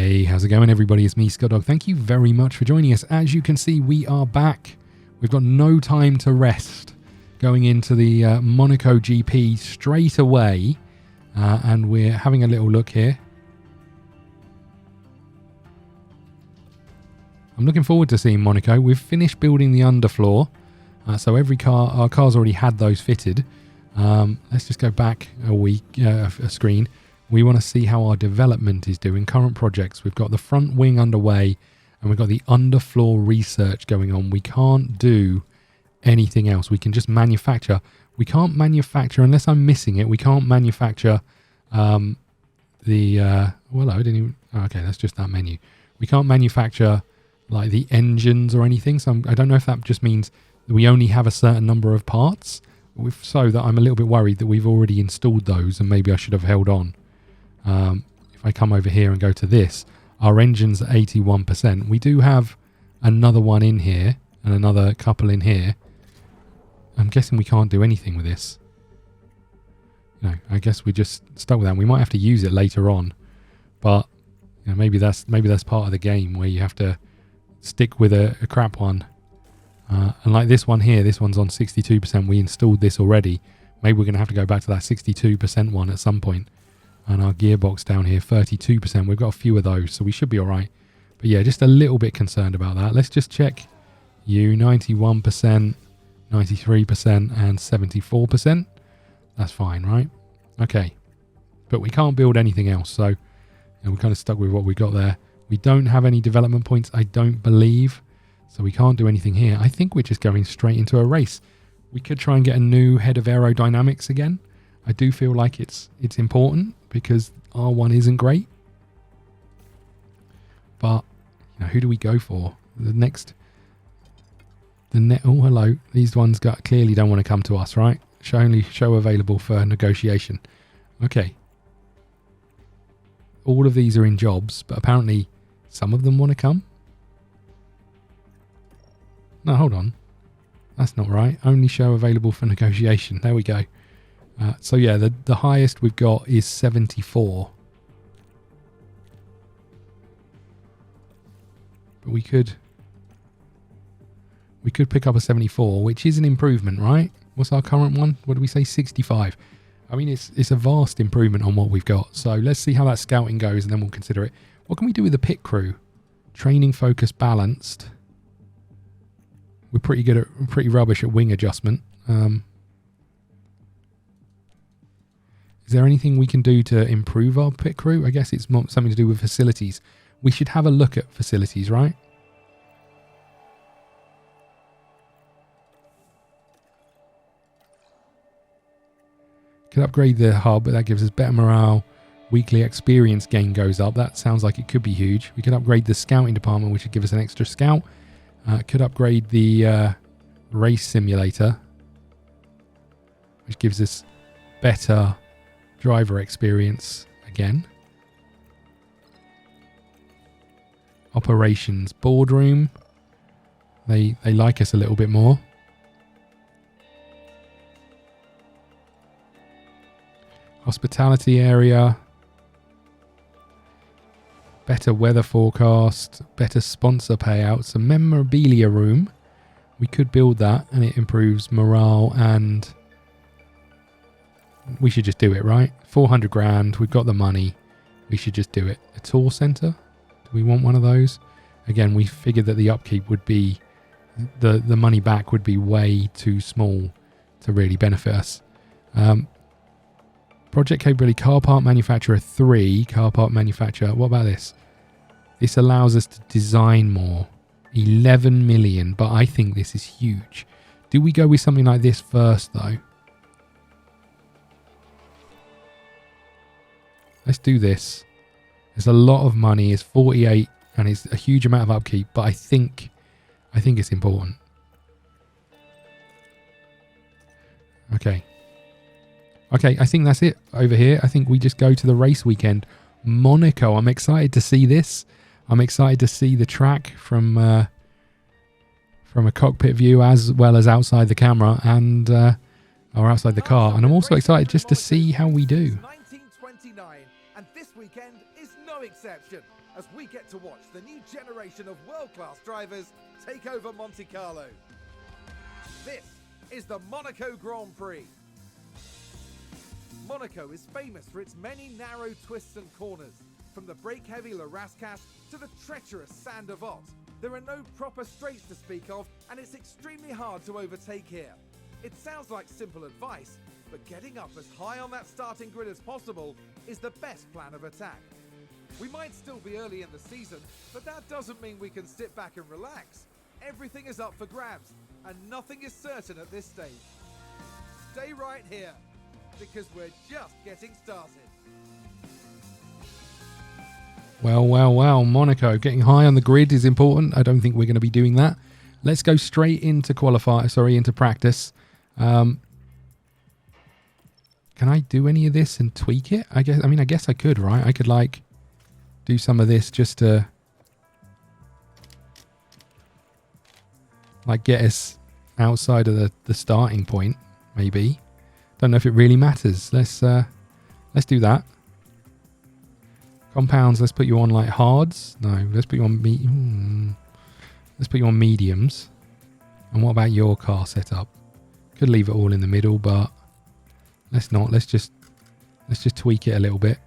Hey, how's it going, everybody? It's me, ScottDog. Thank you very much for joining us. As you can see, we are back. We've got no time to rest. Going into the Monaco GP straight away. And we're having a little look here. I'm looking forward to seeing Monaco. We've finished building the underfloor. So our car's already had those fitted. Let's just go back a screen. We want to see how our development is doing. Current projects. We've got the front wing underway and we've got the underfloor research going on. We can't do anything else. We can just manufacture. We can't manufacture, unless I'm missing it, we can't manufacture well, I didn't even... Okay, that's just that menu. We can't manufacture like the engines or anything. So I don't know if that just means that we only have a certain number of parts. If so, that I'm a little bit worried that we've already installed those and maybe I should have held on. If I come over here and go to this, our engine's at 81%. We do have another one in here and another couple in here. I'm guessing we can't do anything with this. No, I guess we're just stuck with that. We might have to use it later on, but you know, maybe that's part of the game where you have to stick with a crap one. And like this one here, this one's on 62%. We installed this already. Maybe we're going to have to go back to that 62% one at some point. And our gearbox down here, 32%. We've got a few of those, so we should be all right. But yeah, just a little bit concerned about that. Let's just check you, 91%, 93%, and 74%. That's fine, right? Okay. But we can't build anything else, so we're kind of stuck with what we got there. We don't have any development points, I don't believe. So we can't do anything here. I think we're just going straight into a race. We could try and get a new head of aerodynamics again. I do feel like it's important because R1 isn't great. But you know, who do we go for? Oh, hello. These ones clearly don't want to come to us, right? Show available for negotiation. Okay. All of these are in jobs, but apparently some of them want to come. No, hold on. That's not right. Only show available for negotiation. There we go. So yeah, the highest we've got is 74. But we could pick up a 74, which is an improvement, right? What's our current one? What do we say? 65. I mean, it's a vast improvement on what we've got. So let's see how that scouting goes and then we'll consider it. What can we do with the pit crew? Training focus balanced. We're pretty rubbish at wing adjustment. Is there anything we can do to improve our pit crew? I guess it's something to do with facilities. We should have a look at facilities, right? Could upgrade the hub, but that gives us better morale. Weekly experience gain goes up. That sounds like it could be huge. We could upgrade the scouting department, which would give us an extra scout. Could upgrade the race simulator, which gives us better driver experience again. Operations boardroom. They like us a little bit more. Hospitality area. Better weather forecast. Better sponsor payouts. A memorabilia room. We could build that and it improves morale and we should just do it, right? 400 grand. We've got the money. We should just do it. A tour center. Do we want one of those? Again, we figured that the upkeep would be the money back would be way too small to really benefit us. Project capability, car part manufacturer 3, car part manufacturer. What about this? This allows us to design more. 11 million, but I think this is huge. Do we go with something like this first, though? Let's do this. It's a lot of money. It's 48, and it's a huge amount of upkeep, but I think it's important. Okay. Okay, I think that's it over here. I think we just go to the race weekend. Monaco. I'm excited to see this. I'm excited to see the track from a cockpit view as well as outside the camera and or outside the car. And I'm also excited just to see how we do. 1929, and this weekend is no exception. as we get to watch the new generation of world-class drivers take over Monte Carlo. This is the Monaco Grand Prix. Monaco is famous for its many narrow twists and corners. From the brake-heavy Le Rascasse to the treacherous Saint Devote, there are no proper straights to speak of, and it's extremely hard to overtake here. It sounds like simple advice, but getting up as high on that starting grid as possible is the best plan of attack. We might still be early in the season, but that doesn't mean we can sit back and relax. Everything is up for grabs, and nothing is certain at this stage. Stay right here, because we're just getting started. Well, Monaco. Getting high on the grid is important. I don't think we're going to be doing that. Let's go straight into into practice. Can I do any of this and tweak it? I guess I could, right? I could like do some of this just to like get us outside of the starting point, maybe. Don't know if it really matters. Let's do that. Compounds, let's put you on like hards. No, let's put you on let's put you on mediums. And what about your car setup? Could leave it all in the middle, but let's not. Let's just tweak it a little bit.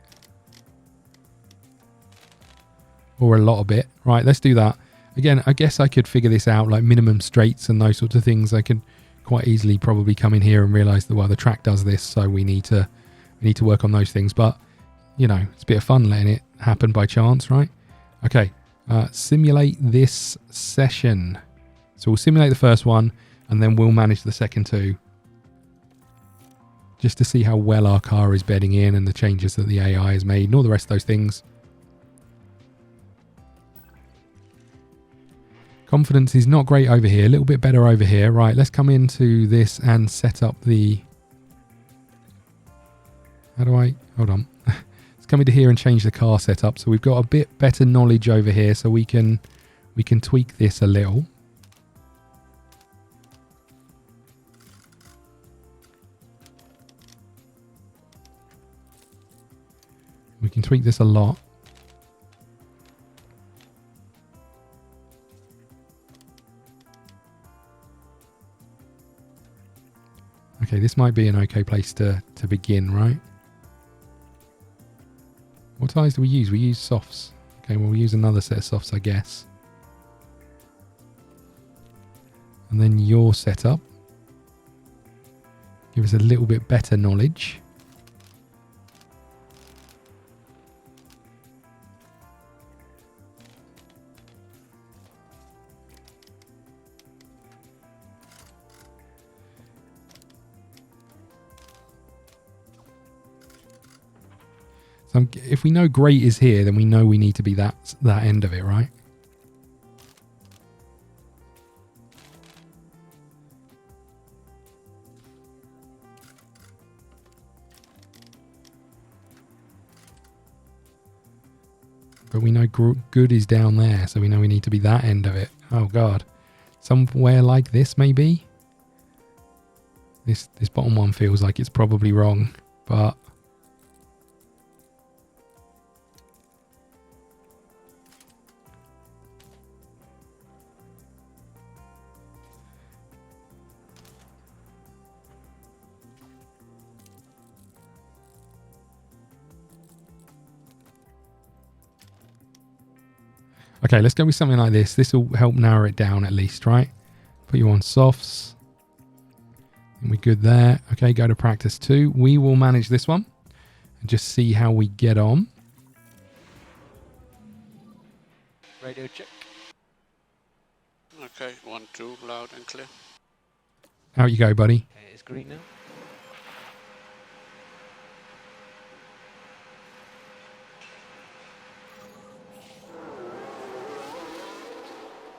Or a lot of bit. Right, let's do that. Again, I guess I could figure this out, like minimum straights and those sorts of things. I could quite easily probably come in here and realize that, well, the track does this, so we need to work on those things. But you know, it's a bit of fun letting it happen by chance, right? Okay, simulate this session. So we'll simulate the first one, and then we'll manage the second two, just to see how well our car is bedding in and the changes that the AI has made and all the rest of those things. Confidence is not great over here, a little bit better over here. Right, let's come into this and set up the... Hold on. Let's come into here and change the car setup. So we've got a bit better knowledge over here, so we can tweak this a little. We can tweak this a lot. Okay, this might be an okay place to begin, right? What tyres do we use? We use softs. Okay, well, we'll use another set of softs, I guess. And then your setup. Give us a little bit better knowledge. So if we know great is here, then we know we need to be that end of it, right? But we know good is down there, so we know we need to be that end of it. Oh God. Somewhere like this, maybe? This bottom one feels like it's probably wrong, but... Okay, let's go with something like this. This will help narrow it down at least, right? Put you on softs. And we're good there. Okay, go to practice 2. We will manage this one and just see how we get on. Radio check. Okay, 1, 2, loud and clear. Out you go, buddy. Okay, it's green now.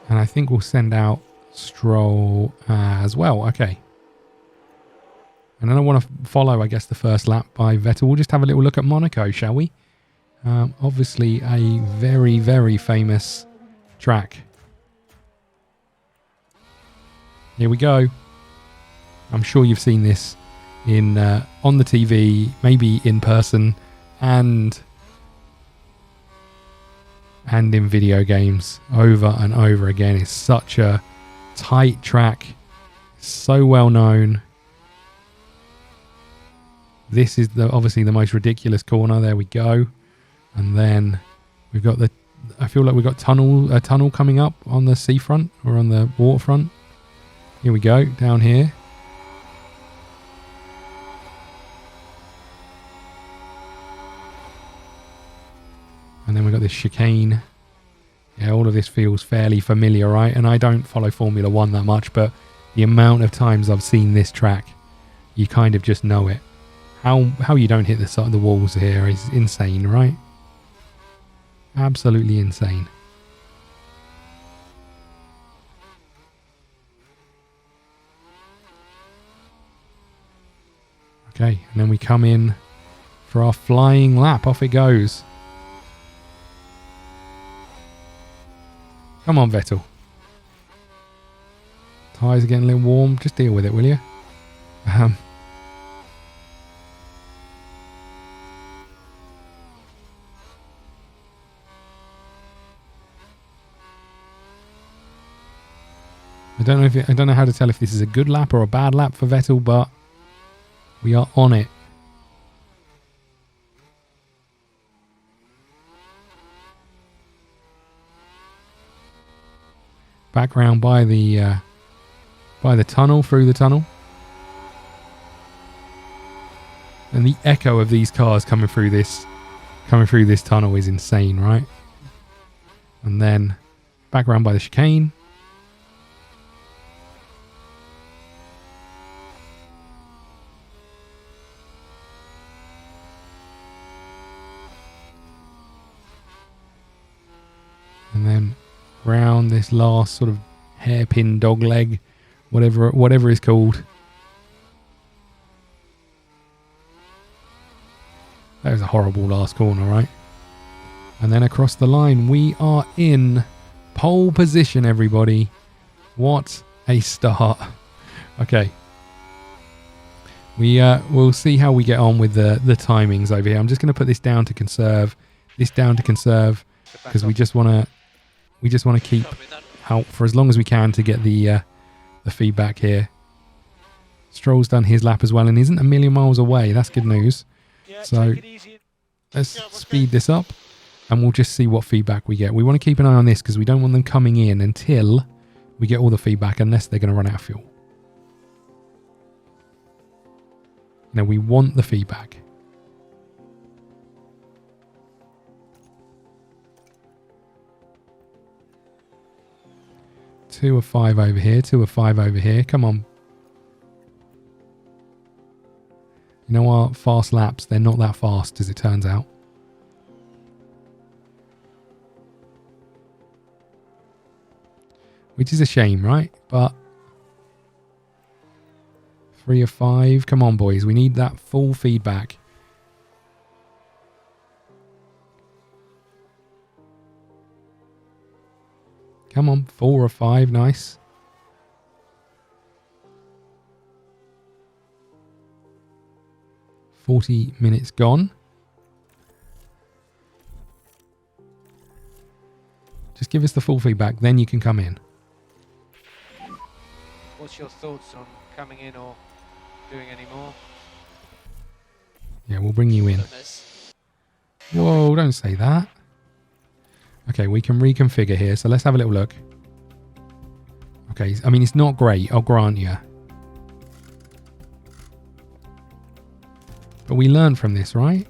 And I think we'll send out Stroll as well. Okay. And I don't want to follow, I guess, the first lap by Vettel. We'll just have a little look at Monaco, shall we? Obviously a very, very famous track. Here we go. I'm sure you've seen this in on the TV, maybe in person, and and in video games over and over again. It's such a tight track, so well known. This is obviously the most ridiculous corner. There we go. And then we've got I feel like we've got a tunnel coming up on the seafront or on the waterfront. Here we go, down here. And then we've got this chicane. Yeah, all of this feels fairly familiar, right? And I don't follow Formula 1 that much, but the amount of times I've seen this track, you kind of just know it. How you don't hit the walls here is insane, right? Absolutely insane. Okay, and then we come in for our flying lap. Off it goes. Come on, Vettel. Tyres are getting a little warm. Just deal with it, will you? I don't know how to tell if this is a good lap or a bad lap for Vettel, but we are on it. Back round by the tunnel, through the tunnel. And the echo of these cars coming through this tunnel is insane, right? And then back round by the chicane. And then round this last sort of hairpin dog leg, whatever it's called. That was a horrible last corner, right? And then across the line, we are in pole position, everybody. What a start. Okay. We'll see how we get on with the timings over here. I'm just going to put this down to conserve. Because we just want to keep out for as long as we can to get the feedback here. Stroll's done his lap as well and isn't a million miles away. That's good news. Yeah, so let's speed this up and we'll just see what feedback we get. We want to keep an eye on this because we don't want them coming in until we get all the feedback, unless they're going to run out of fuel. Now we want the feedback. Two of five over here. Come on. You know our fast laps, they're not that fast as it turns out. Which is a shame, right? But 3 of 5. Come on, boys. We need that full feedback. Come on. 4 of 5. Nice. $40 minutes gone. Just give us the full feedback, then you can come in. What's your thoughts on coming in or doing any more? Yeah, we'll bring you in. Whoa, don't say that. Okay, we can reconfigure here, so let's have a little look. Okay, I mean, it's not great, I'll grant you. But we learn from this, right?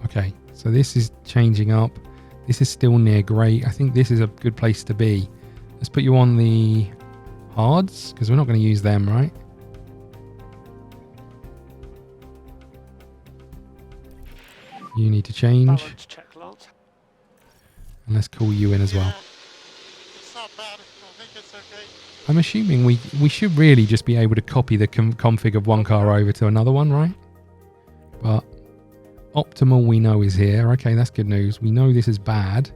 Okay, so this is changing up. This is still near great. I think this is a good place to be. Let's put you on the hards, because we're not going to use them, right? You need to change. And let's call you in as well. It's not bad. I think it's okay. I'm assuming we should really just be able to copy the config of one car over to another one, right? But Optimal we know is here. Okay, that's good news. We know this is bad.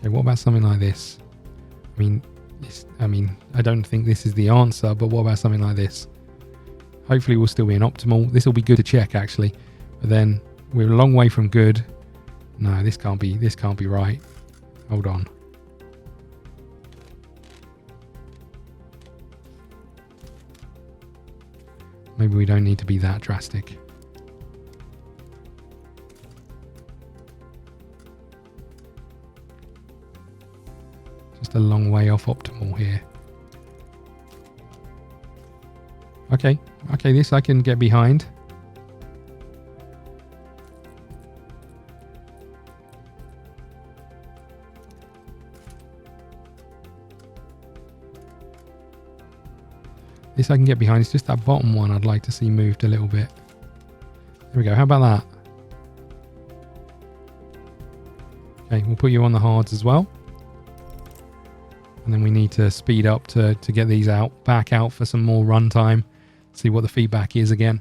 Okay, what about something like this? I don't think this is the answer, but what about something like this? Hopefully we'll still be in optimal. This will be good to check actually, but then we're a long way from good. No, this can't be right. Hold on. Maybe we don't need to be that drastic. Just a long way off optimal here. Okay, this I can get behind. This I can get behind. It's just that bottom one I'd like to see moved a little bit. There we go. How about that? Okay, we'll put you on the hards as well. And then we need to speed up to get these back out for some more runtime. See what the feedback is again.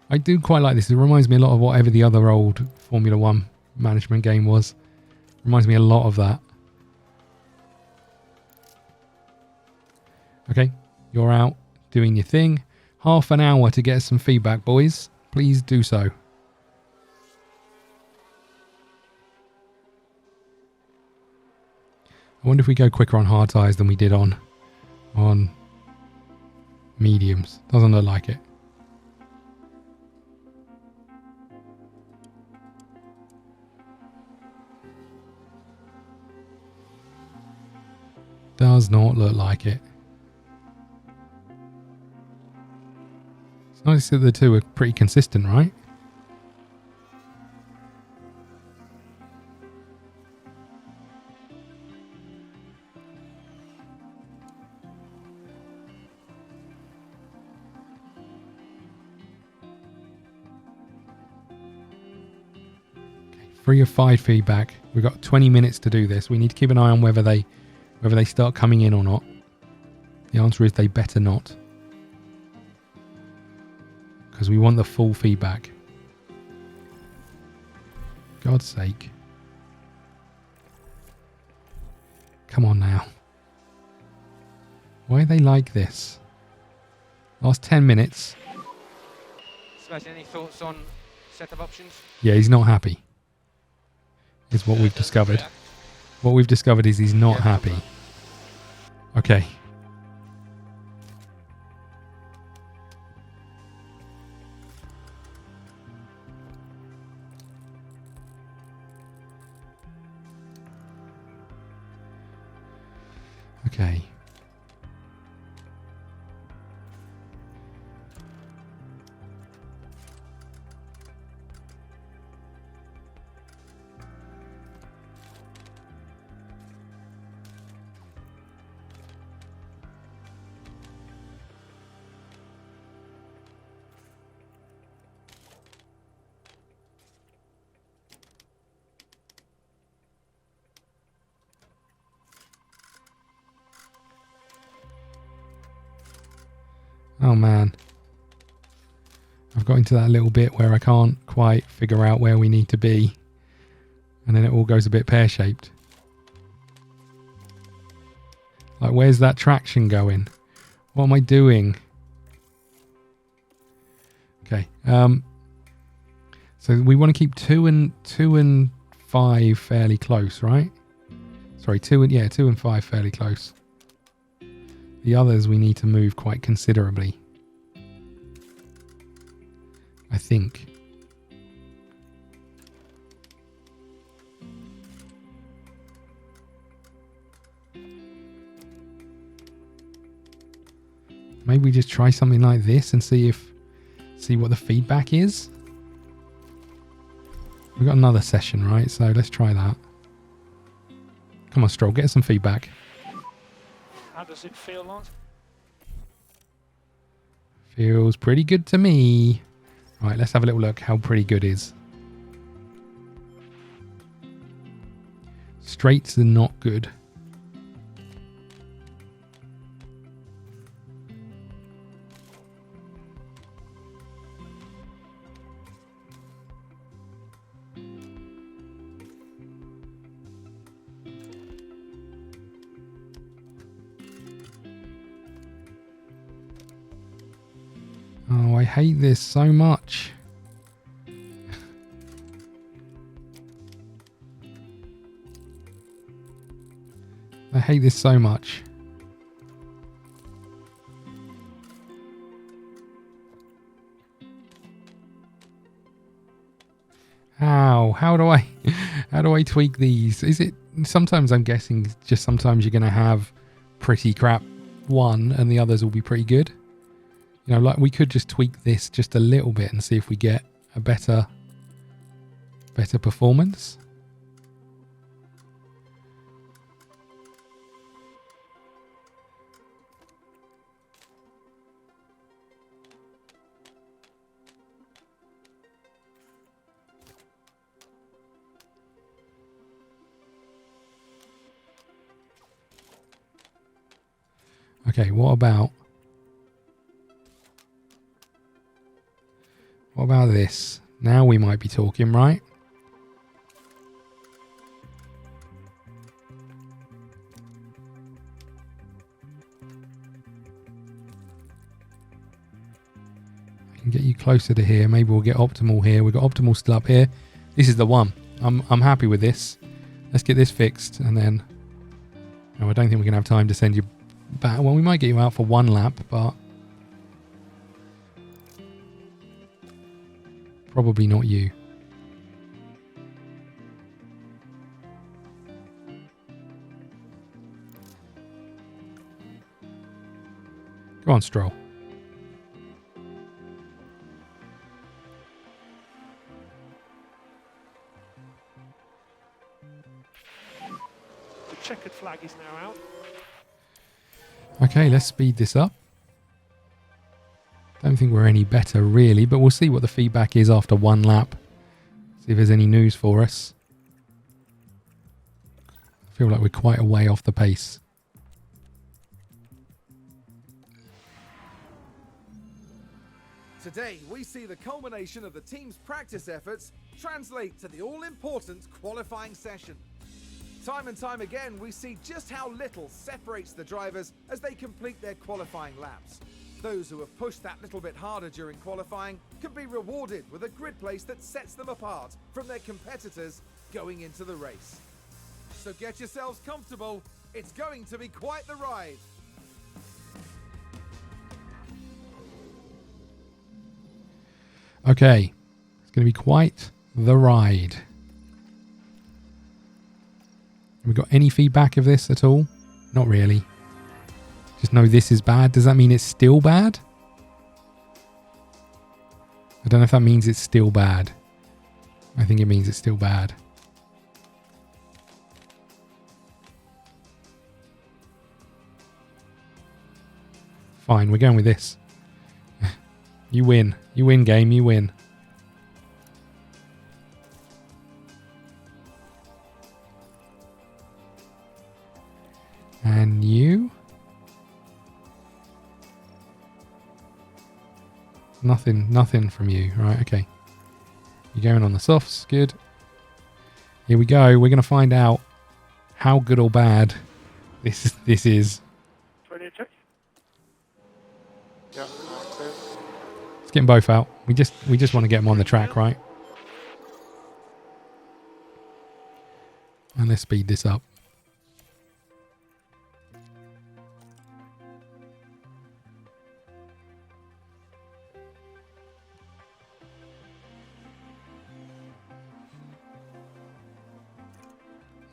I do quite like this. It reminds me a lot of whatever the other old Formula 1 management game was. Reminds me a lot of that. Okay, you're out doing your thing. Half an hour to get some feedback, boys. Please do so. I wonder if we go quicker on hard tyres than we did on mediums. Doesn't look like it. Does not look like it. It's nice that the two are pretty consistent, right? Okay, 3 of 5 feedback. We've got 20 minutes to do this. We need to keep an eye on whether they start coming in or not. The answer is they better not. Because we want the full feedback. God's sake. Come on now. Why are they like this? Last 10 minutes. Sebastian, any thoughts on set of options? Yeah, he's not happy. Is what we've discovered. What we've discovered is he's not happy. Okay. Okay. Oh man, I've got into that little bit where I can't quite figure out where we need to be, and then it all goes a bit pear-shaped. Like, where's that traction going? What am I doing? Okay, so we want to keep 2 and 5 fairly close, right? Sorry, 2 and 5 fairly close. The others we need to move quite considerably, I think. Maybe we just try something like this and see what the feedback is. We've got another session, right? So let's try that. Come on, Stroll, get some feedback. How does it feel, Lance? Feels pretty good to me. Right, let's have a little look how pretty good is. Straights are not good. Oh, I hate this so much. I hate this so much. How do I tweak these? Is it sometimes I'm guessing just sometimes you're going to have pretty crap one and the others will be pretty good. You know, like we could just tweak this just a little bit and see if we get a better performance. Okay, what about this? Now we might be talking, right? I can get you closer to here. Maybe we'll get optimal here. We've got optimal still up here. This is the one. I'm happy with this. Let's get this fixed and then... No, I don't think we're going to have time to send you back. Well, we might get you out for one lap, but... Probably not you. Go on, Stroll. The checkered flag is now out. Okay, let's speed this up. Don't think we're any better really, but we'll see what the feedback is after one lap. See if there's any news for us. I feel like we're quite a way off the pace. Today, we see the culmination of the team's practice efforts translate to the all-important qualifying session. Time and time again, we see just how little separates the drivers as they complete their qualifying laps. Those who have pushed that little bit harder during qualifying can be rewarded with a grid place that sets them apart from their competitors going into the race. So get yourselves comfortable, it's going to be quite the ride. Okay, it's going to be quite the ride. Have we got any feedback of this at all? Not really. Just know this is bad. Does that mean it's still bad? I don't know if that means it's still bad. I think it means it's still bad. Fine, we're going with this. You win. You win, game. You win. And you? Nothing from you. Right, okay. You're going on the softs. Good. Here we go. We're going to find out how good or bad this is. Ready to check? Yeah, clear. Let's get them both out. We just want to get them on the track, right? And let's speed this up.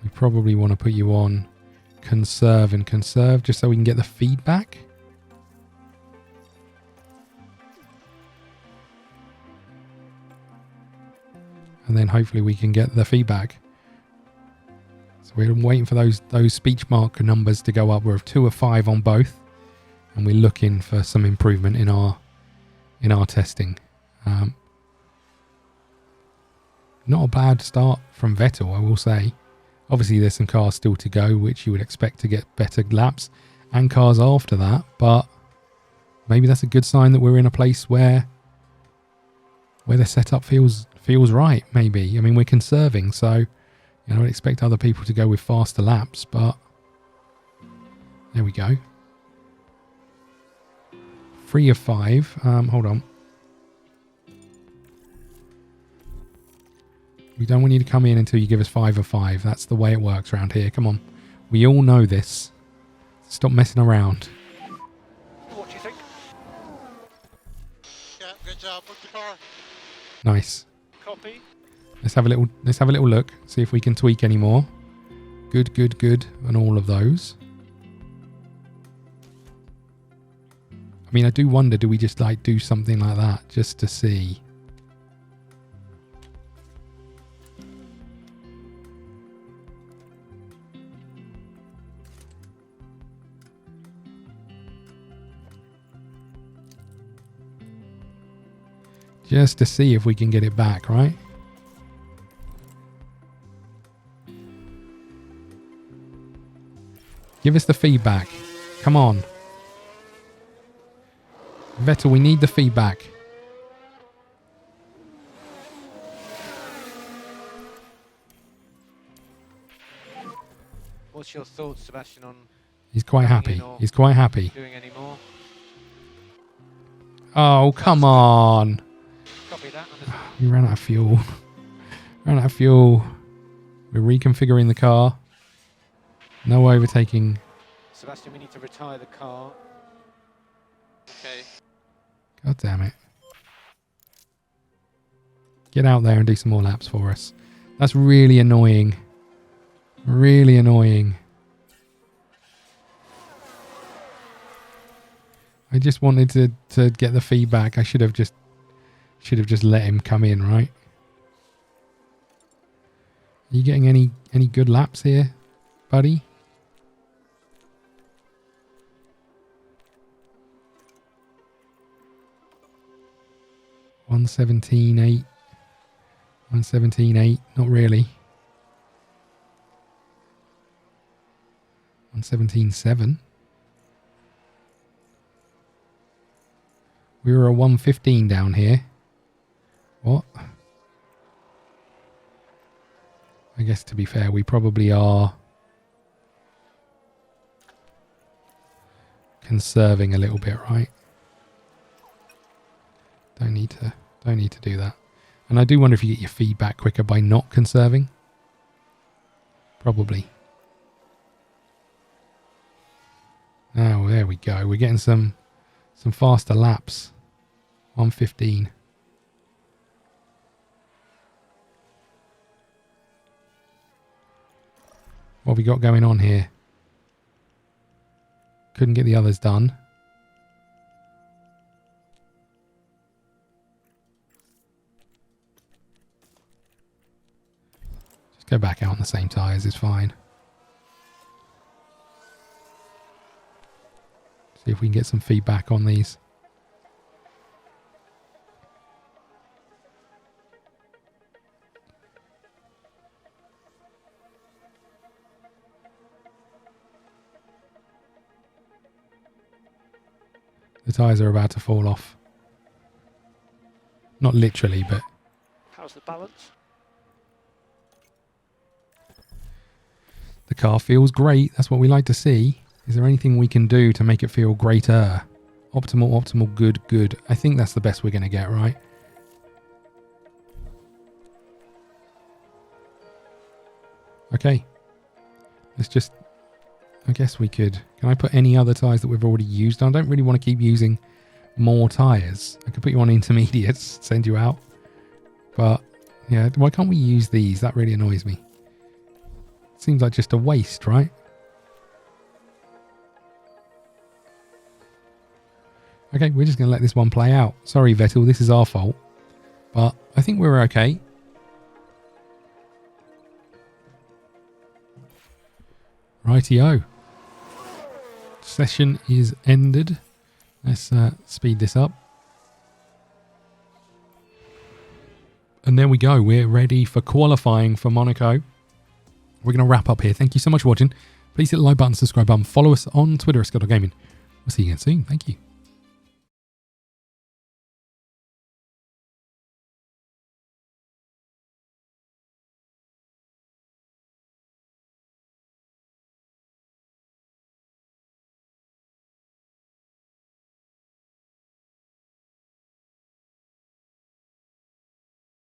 We probably want to put you on conserve and conserve just so we can get the feedback. And then hopefully we can get the feedback. So we're waiting for those speech mark numbers to go up. We're 2 of 5 on both, and we're looking for some improvement in our testing. Not a bad start from Vettel, I will say. Obviously, there's some cars still to go, which you would expect to get better laps, and cars after that. But maybe that's a good sign that we're in a place where the setup feels right. Maybe. I mean, we're conserving, so I would expect other people to go with faster laps. But there we go. 3 of 5. Hold on. We don't want you to come in until you give us 5 of 5. That's the way it works around here. Come on. We all know this. Stop messing around. What do you think? Yeah, good job with the car. Nice. Copy. Let's have a little look. See if we can tweak any more. Good, good, good on all of those. I mean, I do wonder, do we just like do something like that just to see? Just to see if we can get it back, right? Give us the feedback. Come on. Vettel, we need the feedback. What's your thoughts, Sebastian, on He's quite happy. He's quite happy. doing any more? Oh, come on. Copy that. We ran out of fuel. Ran out of fuel. We're reconfiguring the car. No overtaking. Sebastian, we need to retire the car. Okay. God damn it. Get out there and do some more laps for us. That's really annoying. Really annoying. I just wanted to get the feedback. I should have just let him come in, right? Are you getting any good laps here, buddy? $117.8. 117.8. Not really. 117.7. We were a 115 down here. What? I guess to be fair, we probably are conserving a little bit, right? Don't need to do that. And I do wonder if you get your feedback quicker by not conserving. Probably. Oh, there we go. We're getting some faster laps. 115. What have we got going on here? Couldn't get the others done. Just go back out on the same tyres, it's fine. See if we can get some feedback on these. The tyres are about to fall off. Not literally, but... How's the balance? The car feels great. That's what we like to see. Is there anything we can do to make it feel greater? Optimal, optimal, good, good. I think that's the best we're going to get, right? Okay. Let's just... I guess we could... Can I put any other tyres that we've already used on? I don't really want to keep using more tyres. I could put you on intermediates, send you out. But, yeah, why can't we use these? That really annoys me. Seems like just a waste, right? Okay, we're just going to let this one play out. Sorry, Vettel, this is our fault. But I think we're okay. Rightio. Session is ended. Let's speed this up. And there we go. We're ready for qualifying for Monaco. We're going to wrap up here. Thank you so much for watching. Please hit the like button, subscribe button. Follow us on Twitter at ScottDogGaming. We'll see you again soon. Thank you.